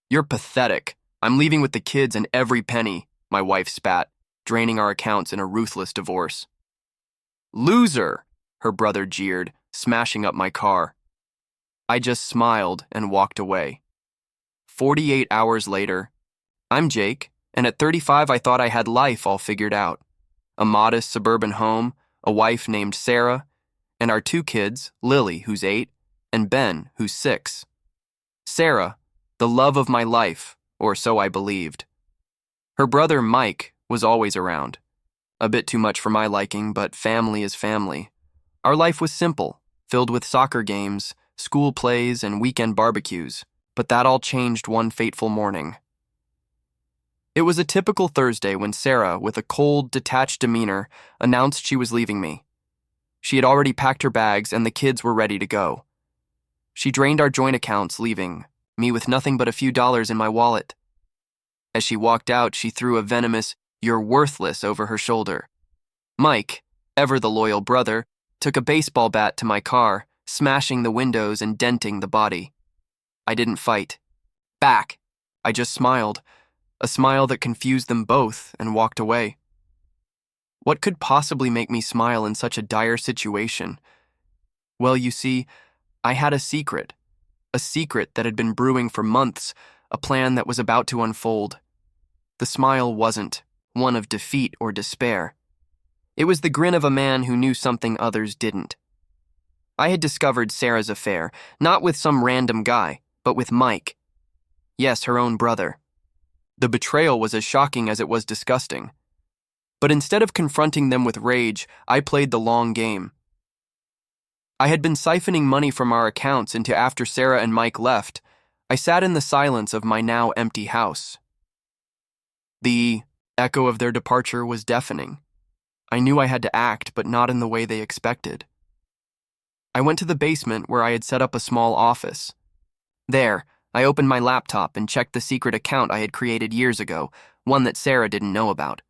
You're pathetic. I'm leaving with the kids and every penny, my wife spat, draining our accounts in a ruthless divorce. Loser, her brother jeered, smashing up my car. I just smiled and walked away. 48 hours later, I'm Jake, and at 35 I thought I had life all figured out. A modest suburban home, a wife named Sarah, and our two kids, Lily, who's 8, and Ben, who's 6. Sarah, the love of my life, or so I believed. Her brother, Mike, was always around. A bit too much for my liking, but family is family. Our life was simple, filled with soccer games, school plays, and weekend barbecues, but that all changed one fateful morning. It was a typical Thursday when Sarah, with a cold, detached demeanor, announced she was leaving me. She had already packed her bags and the kids were ready to go. She drained our joint accounts, leaving me with nothing but a few dollars in my wallet. As she walked out, she threw a venomous, "You're worthless," over her shoulder. Mike, ever the loyal brother, took a baseball bat to my car, smashing the windows and denting the body. I didn't fight back. I just smiled, a smile that confused them both, and walked away. What could possibly make me smile in such a dire situation? Well, you see, I had a secret that had been brewing for months, a plan that was about to unfold. The smile wasn't one of defeat or despair. It was the grin of a man who knew something others didn't. I had discovered Sarah's affair, not with some random guy, but with Mike. Yes, her own brother. The betrayal was as shocking as it was disgusting. But instead of confronting them with rage, I played the long game. I had been siphoning money from our accounts into after Sarah and Mike left. I sat in the silence of my now empty house. The echo of their departure was deafening. I knew I had to act, but not in the way they expected. I went to the basement where I had set up a small office. There, I opened my laptop and checked the secret account I had created years ago, one that Sarah didn't know about.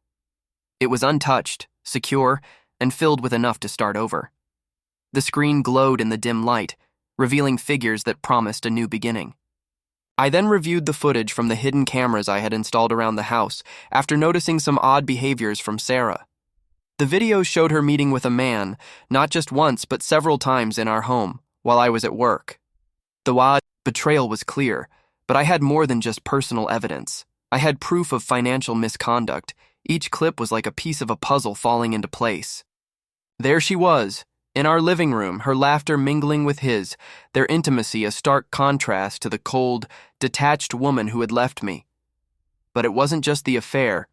It was untouched, secure, and filled with enough to start over. The screen glowed in the dim light, revealing figures that promised a new beginning. I then reviewed the footage from the hidden cameras I had installed around the house after noticing some odd behaviors from Sarah. The videos showed her meeting with a man, not just once but several times in our home, while I was at work. The betrayal was clear, but I had more than just personal evidence. I had proof of financial misconduct. Each clip was like a piece of a puzzle falling into place. There she was, in our living room, her laughter mingling with his, their intimacy a stark contrast to the cold, detached woman who had left me. But it wasn't just the affair.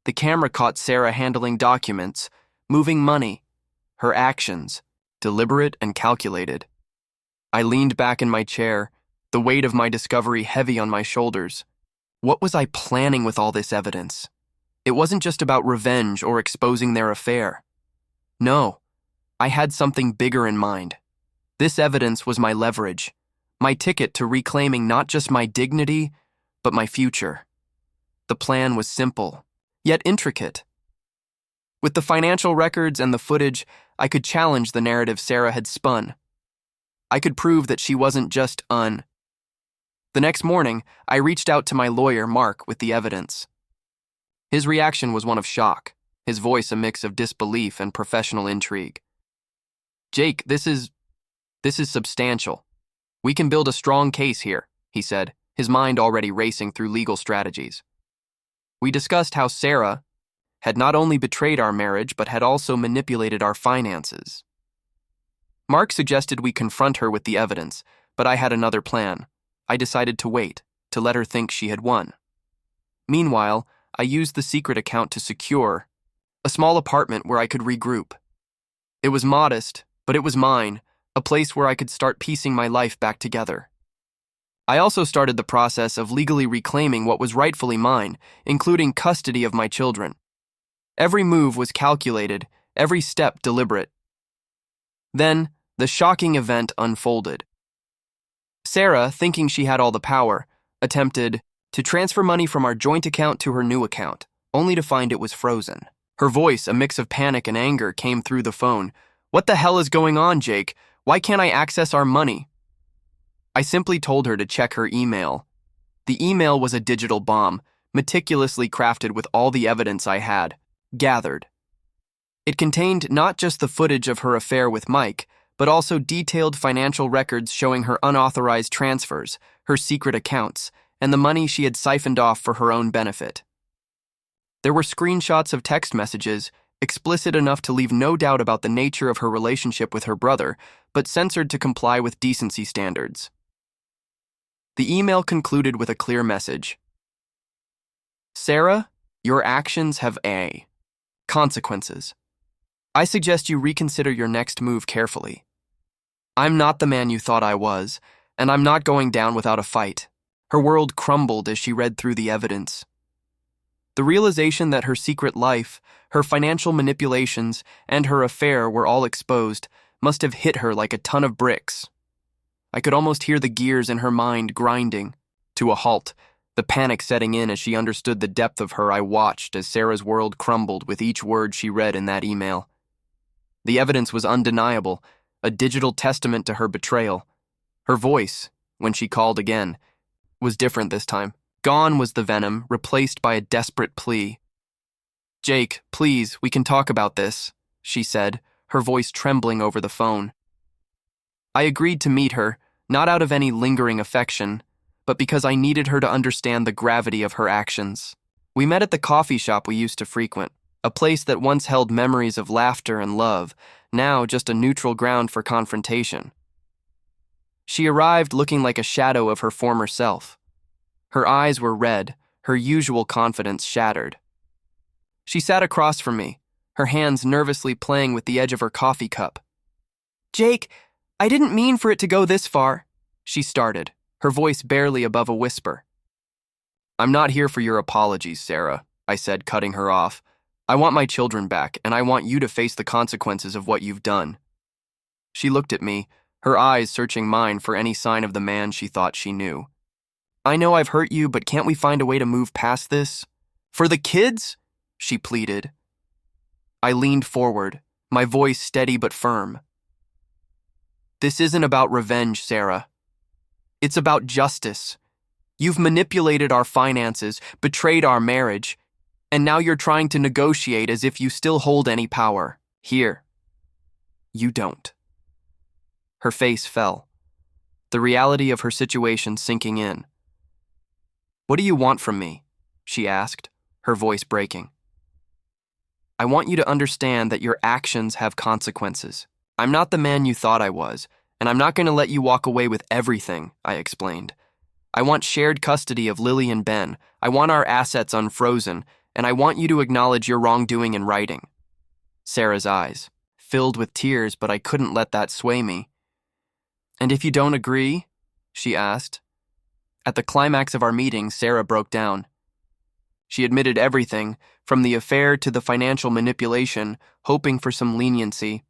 The camera caught Sarah handling documents, moving money, her actions, deliberate and calculated. I leaned back in my chair, the weight of my discovery heavy on my shoulders. What was I planning with all this evidence? It wasn't just about revenge or exposing their affair. No, I had something bigger in mind. This evidence was my leverage, my ticket to reclaiming not just my dignity, but my future. The plan was simple, yet intricate. With the financial records and the footage, I could challenge the narrative Sarah had spun. I could prove that she wasn't just The next morning, I reached out to my lawyer, Mark, with the evidence. His reaction was one of shock, his voice a mix of disbelief and professional intrigue. "Jake, this is substantial. We can build a strong case here," he said, his mind already racing through legal strategies. We discussed how Sarah had not only betrayed our marriage, but had also manipulated our finances. Mark suggested we confront her with the evidence, but I had another plan. I decided to wait, to let her think she had won. Meanwhile, I used the secret account to secure a small apartment where I could regroup. It was modest, but it was mine, a place where I could start piecing my life back together. I also started the process of legally reclaiming what was rightfully mine, including custody of my children. Every move was calculated, every step deliberate. Then, the shocking event unfolded. Sarah, thinking she had all the power, attempted to transfer money from our joint account to her new account, only to find it was frozen. Her voice, a mix of panic and anger, came through the phone. "What the hell is going on, Jake? Why can't I access our money?" I simply told her to check her email. The email was a digital bomb, meticulously crafted with all the evidence I had gathered. It contained not just the footage of her affair with Mike, but also detailed financial records showing her unauthorized transfers, her secret accounts, and the money she had siphoned off for her own benefit. There were screenshots of text messages, explicit enough to leave no doubt about the nature of her relationship with her brother, but censored to comply with decency standards. The email concluded with a clear message. Sarah, your actions have consequences. I suggest you reconsider your next move carefully. I'm not the man you thought I was, and I'm not going down without a fight. Her world crumbled as she read through the evidence. The realization that her secret life, her financial manipulations, and her affair were all exposed must have hit her like a ton of bricks. I could almost hear the gears in her mind grinding to a halt, the panic setting in as she understood the depth of her. I watched as Sarah's world crumbled with each word she read in that email. The evidence was undeniable, a digital testament to her betrayal. Her voice, when she called again, was different this time. Gone was the venom, replaced by a desperate plea. Jake, please, we can talk about this, she said, her voice trembling over the phone. I agreed to meet her, not out of any lingering affection, but because I needed her to understand the gravity of her actions. We met at the coffee shop we used to frequent, a place that once held memories of laughter and love, now just a neutral ground for confrontation. She arrived looking like a shadow of her former self. Her eyes were red, her usual confidence shattered. She sat across from me, her hands nervously playing with the edge of her coffee cup. Jake, I didn't mean for it to go this far, she started, her voice barely above a whisper. I'm not here for your apologies, Sarah, I said, cutting her off. I want my children back, and I want you to face the consequences of what you've done. She looked at me, her eyes searching mine for any sign of the man she thought she knew. I know I've hurt you, but can't we find a way to move past this? For the kids? She pleaded. I leaned forward, my voice steady but firm. This isn't about revenge, Sarah. It's about justice. You've manipulated our finances, betrayed our marriage, and now you're trying to negotiate as if you still hold any power. Here. You don't. Her face fell, the reality of her situation sinking in. What do you want from me? She asked, her voice breaking. I want you to understand that your actions have consequences. I'm not the man you thought I was, and I'm not going to let you walk away with everything, I explained. I want shared custody of Lily and Ben. I want our assets unfrozen, and I want you to acknowledge your wrongdoing in writing. Sarah's eyes, filled with tears, but I couldn't let that sway me. And if you don't agree? She asked. At the climax of our meeting, Sarah broke down. She admitted everything, from the affair to the financial manipulation, hoping for some leniency.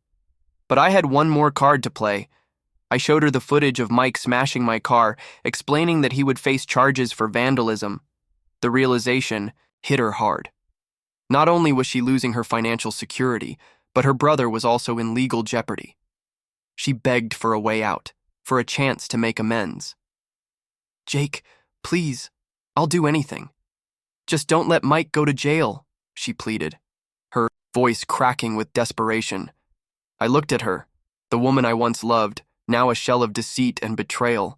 But I had one more card to play. I showed her the footage of Mike smashing my car, explaining that he would face charges for vandalism. The realization hit her hard. Not only was she losing her financial security, but her brother was also in legal jeopardy. She begged for a way out, for a chance to make amends. Jake, please, I'll do anything. Just don't let Mike go to jail, she pleaded, her voice cracking with desperation. I looked at her, the woman I once loved, now a shell of deceit and betrayal.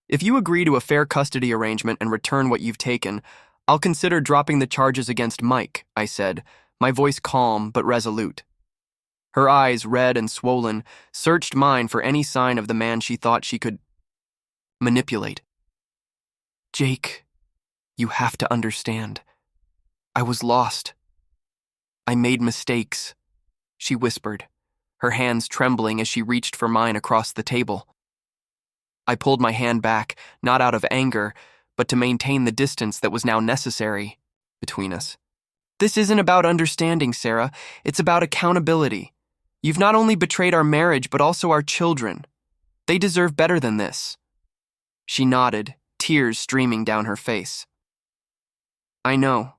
If you agree to a fair custody arrangement and return what you've taken, I'll consider dropping the charges against Mike, I said, my voice calm but resolute. Her eyes, red and swollen, searched mine for any sign of the man she thought she could manipulate. Jake, you have to understand. I was lost. I made mistakes, she whispered, her hands trembling as she reached for mine across the table. I pulled my hand back, not out of anger, but to maintain the distance that was now necessary between us. This isn't about understanding, Sarah. It's about accountability. You've not only betrayed our marriage, but also our children. They deserve better than this. She nodded, tears streaming down her face. I know.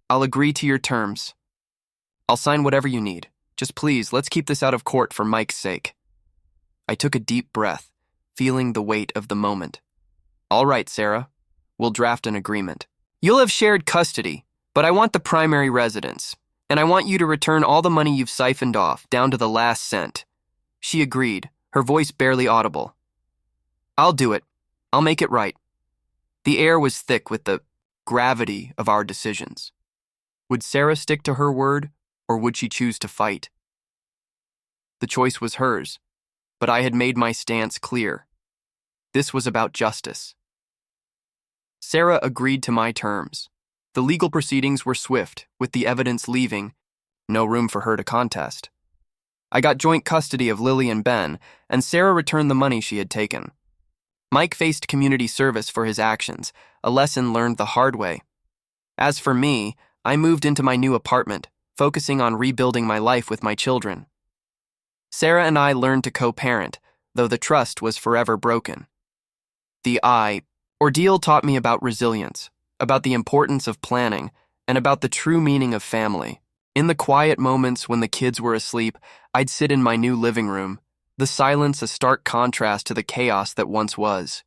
I'll agree to your terms. I'll sign whatever you need. Just please, let's keep this out of court for Mike's sake. I took a deep breath, feeling the weight of the moment. All right, Sarah, We'll draft an agreement. You'll have shared custody, but I want the primary residence, and I want you to return all the money you've siphoned off, down to the last cent." She agreed, her voice barely audible. "I'll do it. I'll make it right." The air was thick with the gravity of our decisions. Would Sarah stick to her word, or would she choose to fight? The choice was hers, but I had made my stance clear. This was about justice. Sarah agreed to my terms. The legal proceedings were swift, with the evidence leaving no room for her to contest. I got joint custody of Lily and Ben, and Sarah returned the money she had taken. Mike faced community service for his actions, a lesson learned the hard way. As for me, I moved into my new apartment, focusing on rebuilding my life with my children. Sarah and I learned to co-parent, though the trust was forever broken. The ordeal taught me about resilience, about the importance of planning, and about the true meaning of family. In the quiet moments when the kids were asleep, I'd sit in my new living room, the silence a stark contrast to the chaos that once was.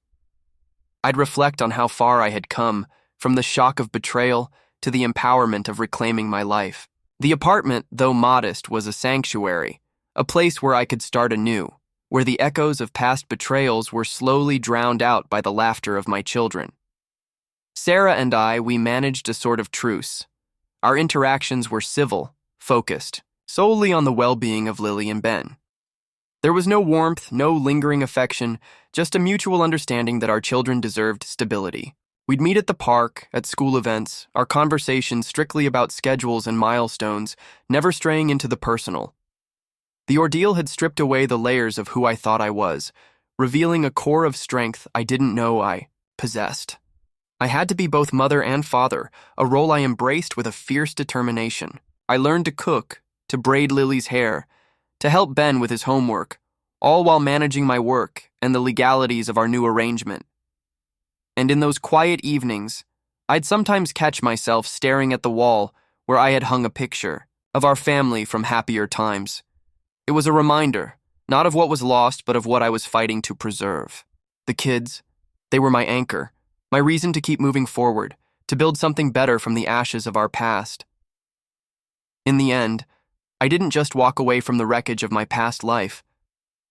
I'd reflect on how far I had come, from the shock of betrayal to the empowerment of reclaiming my life. The apartment, though modest, was a sanctuary, a place where I could start anew, where the echoes of past betrayals were slowly drowned out by the laughter of my children. Sarah and we managed a sort of truce. Our interactions were civil, focused, solely on the well-being of Lily and Ben. There was no warmth, no lingering affection, just a mutual understanding that our children deserved stability. We'd meet at the park, at school events, our conversations strictly about schedules and milestones, never straying into the personal. The ordeal had stripped away the layers of who I thought I was, revealing a core of strength I didn't know I possessed. I had to be both mother and father, a role I embraced with a fierce determination. I learned to cook, to braid Lily's hair, to help Ben with his homework, all while managing my work and the legalities of our new arrangement. And in those quiet evenings, I'd sometimes catch myself staring at the wall where I had hung a picture of our family from happier times. It was a reminder, not of what was lost, but of what I was fighting to preserve. The kids, they were my anchor, my reason to keep moving forward, to build something better from the ashes of our past. In the end, I didn't just walk away from the wreckage of my past life.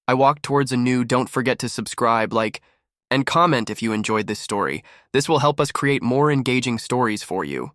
I walked towards a new. Don't forget to subscribe, like, and comment if you enjoyed this story. This will help us create more engaging stories for you.